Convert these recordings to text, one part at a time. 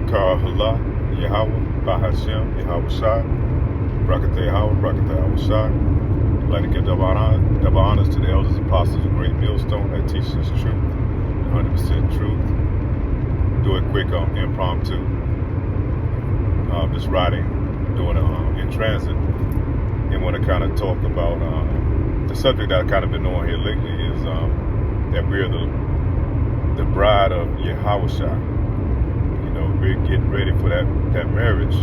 Kar Hala, Yahweh, Bahashem, Yahweh Shai, Brakatah Yahweh, Brakatah Yahweh Shai. I'd like to give double honors to the elders and apostles of Great Millstone that teach us truth, 100% truth. Do it quick, impromptu. Just riding, doing it in transit. And want to kind of talk about the subject that I've kind of been on here lately is that we're the bride of Yahweh Shai. We're getting ready for that marriage,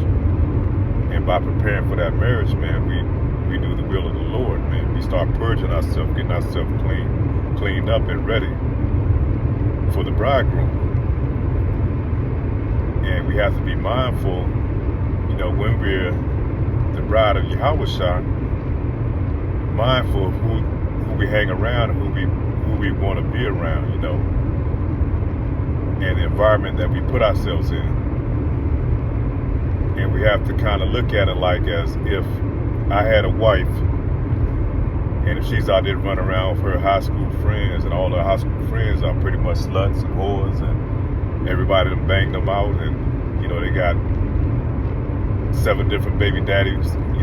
and by preparing for that marriage, man, we do the will of the Lord, man. We start purging ourselves, getting ourselves cleaned up and ready for the bridegroom. And we have to be mindful, when we're the bride of Yahweh Shai, mindful of who we hang around and who we want to be around, and the environment that we put ourselves in. And we have to kind of look at it like as if I had a wife, and if she's out there running around with her high school friends, and all her high school friends are pretty much sluts and whores, and everybody done banged them out, and they got 7 different baby daddies, and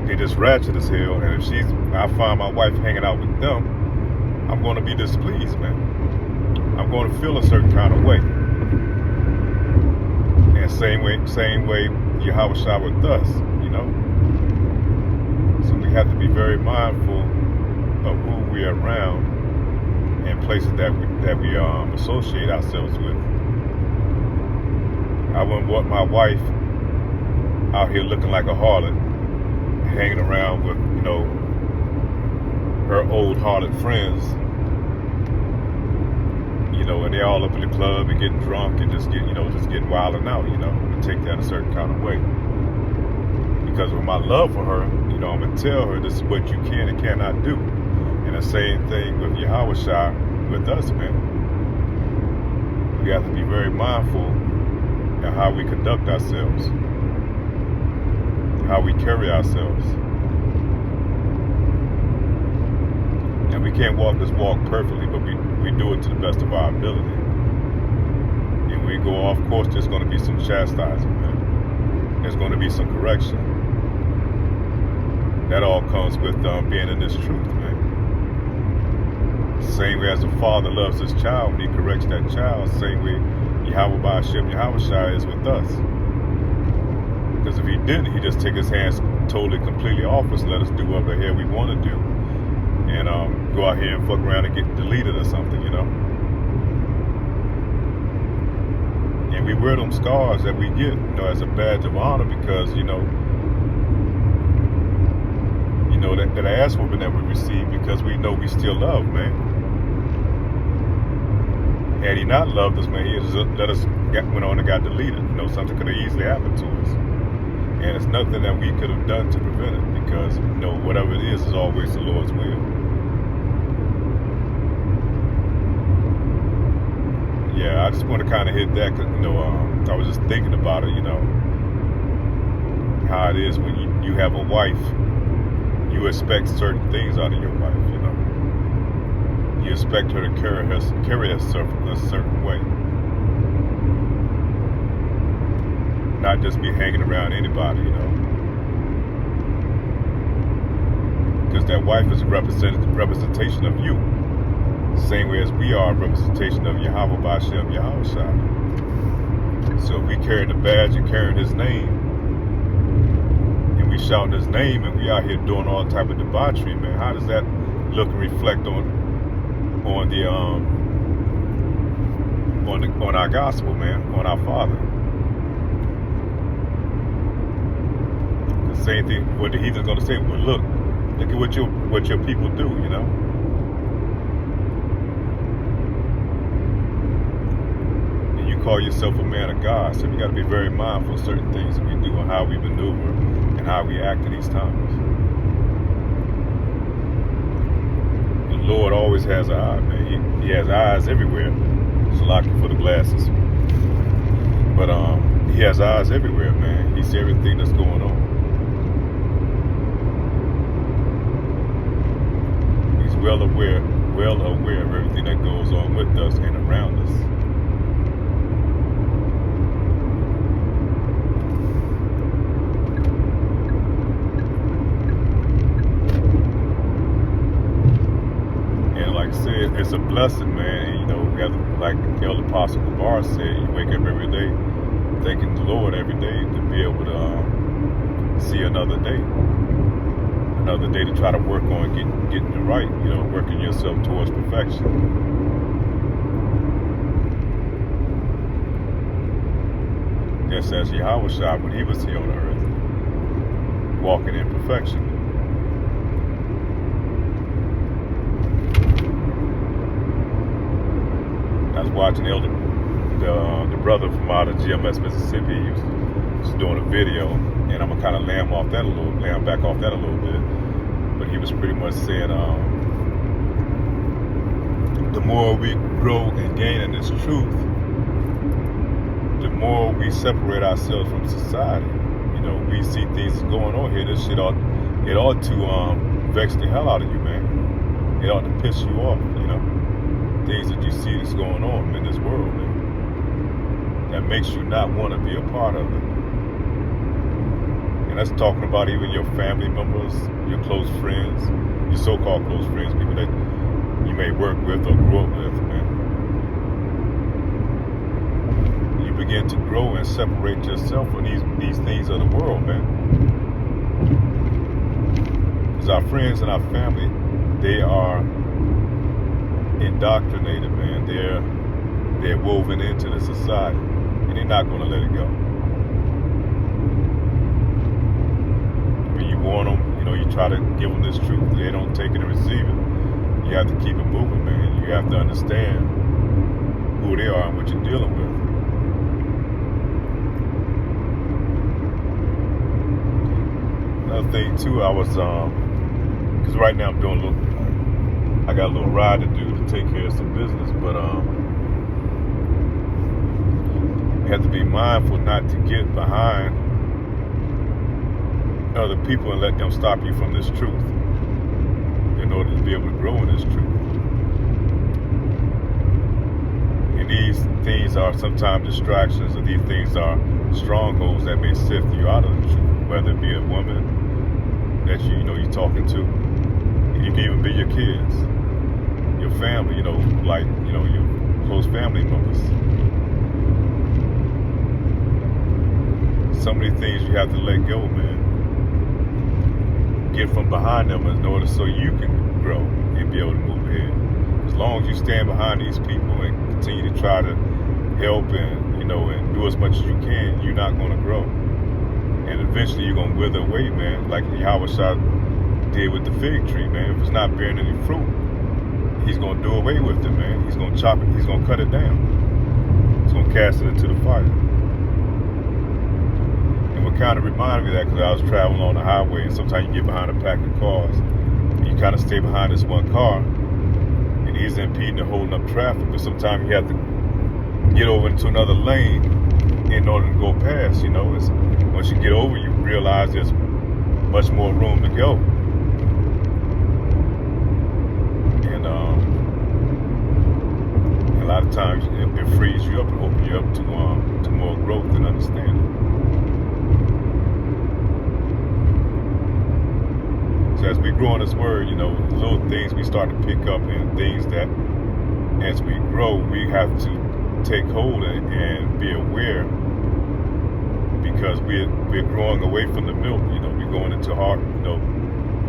they just ratchet as hell. And if I find my wife hanging out with them, I'm going to be displeased, man. I'm going to feel a certain kind of way. And same way Yahweh Shai with us, So we have to be very mindful of who we're around and places that we associate ourselves with. I wouldn't want my wife out here looking like a harlot, hanging around with, her old harlot friends, and they all up in the club and getting drunk and just getting wilding out, and take that a certain kind of way. Because with my love for her, I'm going to tell her this is what you can and cannot do. And the same thing with Yahweh Shai with us, man. We have to be very mindful of how we conduct ourselves, how we carry ourselves. And we can't walk this walk perfectly, but we do it to the best of our ability. And we go off course, there's going to be some chastising, man. There's going to be some correction. That all comes with being in this truth, man. Same way as a father loves his child when he corrects that child, same way Yahweh Ba'ashem, Yahweh Shai is with us. Because if he didn't, he'd just take his hands totally, completely off us and let us do whatever the hell we want to do. And go out here and fuck around and get deleted or something, And we wear them scars that we get, as a badge of honor because, that ass whooping that we receive because we know we still love, man. Had he not loved us, man, he just let us went on and got deleted. Something could have easily happened to us. And it's nothing that we could have done to prevent it because, whatever it is always the Lord's will. Yeah, I just want to kind of hit that because, I was just thinking about it, how it is when you have a wife, you expect certain things out of your wife, You expect her to carry herself a certain way. Not just be hanging around anybody, Because that wife is a representation of you. Same way as we are a representation of Yahweh Ba'ashem, Yahweh Shai. So if we carry the badge and carrying his name, and we shouting his name, and we out here doing all type of debauchery, man, how does that look and reflect on our gospel, man, on our Father? The same thing. What the heathen's gonna say? Well, look at what your people do, Call yourself a man of God, so we got to be very mindful of certain things that we do and how we maneuver and how we act in these times. The Lord always has an eye, man. He has eyes everywhere. So looking for the glasses, but He has eyes everywhere, man. He sees everything that's going on. He's well aware of everything that goes on with us and around us. it's a blessing, man. And, you know, we have, like Elder Apostle Gabar said, you wake up every day thanking the Lord every day to be able to see another day to try to work on getting it right, you know, working yourself towards perfection. Just as Yahweh Shai when he was here on earth, walking in perfection. I was watching the brother from out of GMS, Mississippi. He was doing a video, and I'm gonna kind of lamb back off that a little bit. But he was pretty much saying, the more we grow and gain in this truth, the more we separate ourselves from society. You know, we see things going on here. This shit ought to vex the hell out of you, man. It ought to piss you off, you know. Things that you see that's going on in this world, man. That makes you not want to be a part of it. And that's talking about even your family members, your close friends, your so-called close friends, people that you may work with or grew up with, man. You begin to grow and separate yourself from these things of the world, man. Because our friends and our family, they are indoctrinated, man. They're woven into the society, and they're not going to let it go. When you warn them, you know, you try to give them this truth, they don't take it and receive it. You have to keep it moving, man. You have to understand who they are and what you're dealing with. Another thing too, I was because right now I'm doing I got a little ride to do to take care of some business, but you have to be mindful not to get behind other people and let them stop you from this truth in order to be able to grow in this truth. And these things are sometimes distractions, or these things are strongholds that may sift you out of the truth, whether it be a woman that you know you're talking to. You can even be your kids, your family, you know, like, you know, your close family members. So many things you have to let go, man. Get from behind them in order so you can grow and be able to move ahead. As long as you stand behind these people and continue to try to help and, you know, and do as much as you can, you're not going to grow. And eventually you're going to wither away, man, like Yahweh Shai did with the fig tree, man. If it's not bearing any fruit, he's going to do away with it, man. He's going to chop it. He's going to cut it down. He's going to cast it into the fire. And what kind of reminded me of that, because I was traveling on the highway, and sometimes you get behind a pack of cars, and you kind of stay behind this one car, and he's impeding and holding up traffic, but sometimes you have to get over into another lane in order to go past, you know. Once you get over, you realize there's much more room to go. And a lot of times it frees you up and opens you up to more growth and understanding. So as we grow in this word, you know, little things we start to pick up, and things that as we grow, we have to take hold of and be aware, because we're growing away from the milk, you know, we're going into hard, you know,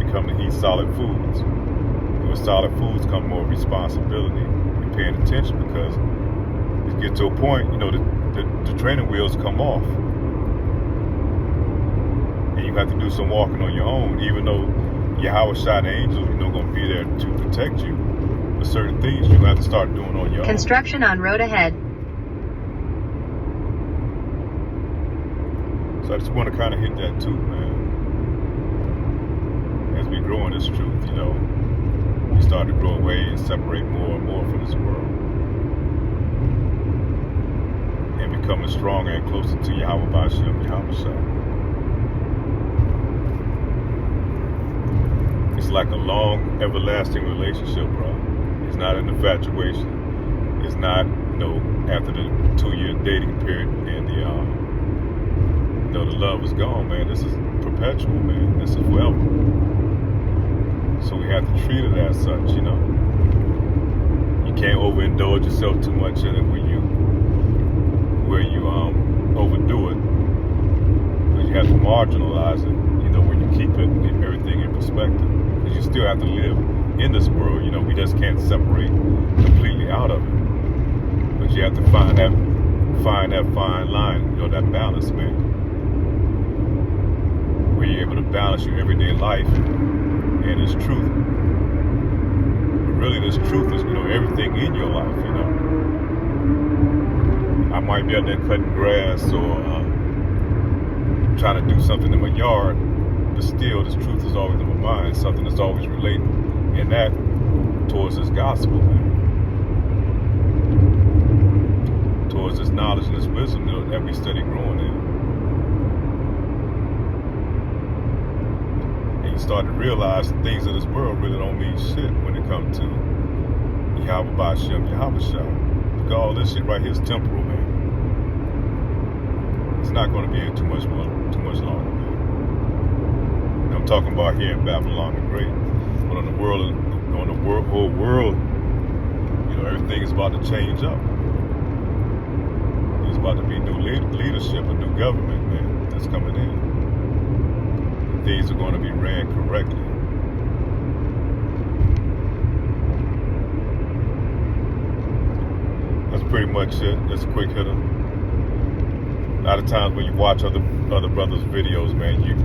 becoming to eat solid foods. And with solid foods come more responsibility and paying attention, because it gets to a point, you know, the training wheels come off. And you have to do some walking on your own, even though Yahweh Shai the angels, you know, going to be there to protect you. But certain things you have to start doing on your own. Construction on road ahead. So I just want to kind of hit that too, man. As we grow in this truth, you know, we start to grow away and separate more and more from this world. And becoming stronger and closer to Yahweh B'Ashem, Yahweh Shai. It's like a long, everlasting relationship, bro. It's not an infatuation. It's not, you know, after the 2-year dating period and the, you know, the love is gone, man. This is perpetual, man. This is forever. So we have to treat it as such, you know. You can't overindulge yourself too much in it where you overdo it. But you have to marginalize it, where you keep it and keep everything in perspective. Because you still have to live in this world, we just can't separate completely out of it. But you have to find that fine line, that balance, man. Where you're able to balance your everyday life and its truth. But really this truth is, everything in your life, I might be out there cutting grass or trying to do something in my yard, but still this truth is always in my mind, something that's always related in that towards this gospel, man. Towards this knowledge and this wisdom that we study growing in. And you start to realize the things of this world really don't mean shit when it comes to Yahweh Ba'Shem, Yahweh Shah. Because all this shit right here is temporal, man. It's not going to be here too much longer, man. And I'm talking about here in Babylon the Great. But on the whole world, everything is about to change up. There's about to be new leadership, a new government, man, that's coming in. And things are going to be ran correctly. That's pretty much it. That's a quick hitter. A lot of times when you watch other brothers' videos, man, you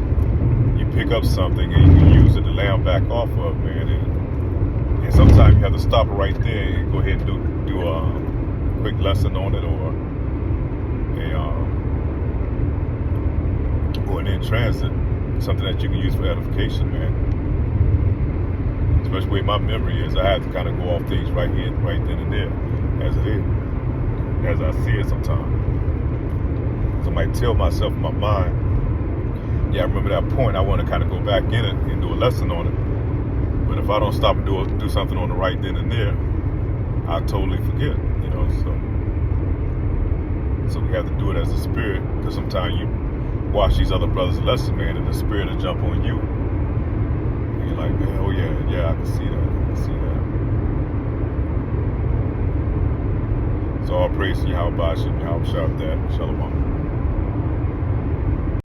pick up something and you can use it to land back off of, man. And sometimes you have to stop it right there and go ahead and do a quick lesson on it or an in transit, something that you can use for edification, man. Especially where my memory is, I have to kind of go off things right then and there, as it is, as I see it sometimes. So I might tell myself in my mind, yeah, I remember that point. I want to kind of go back in it and do a lesson on it. But if I don't stop and do something on the right then and there, I totally forget, So we have to do it as a spirit, because sometimes you watch these other brothers' lessons, man, and the spirit will jump on you. And you're like, man, oh yeah, I can see that. So all praise to Yahweh Ba'Shem, Yahweh Shah, Shalom.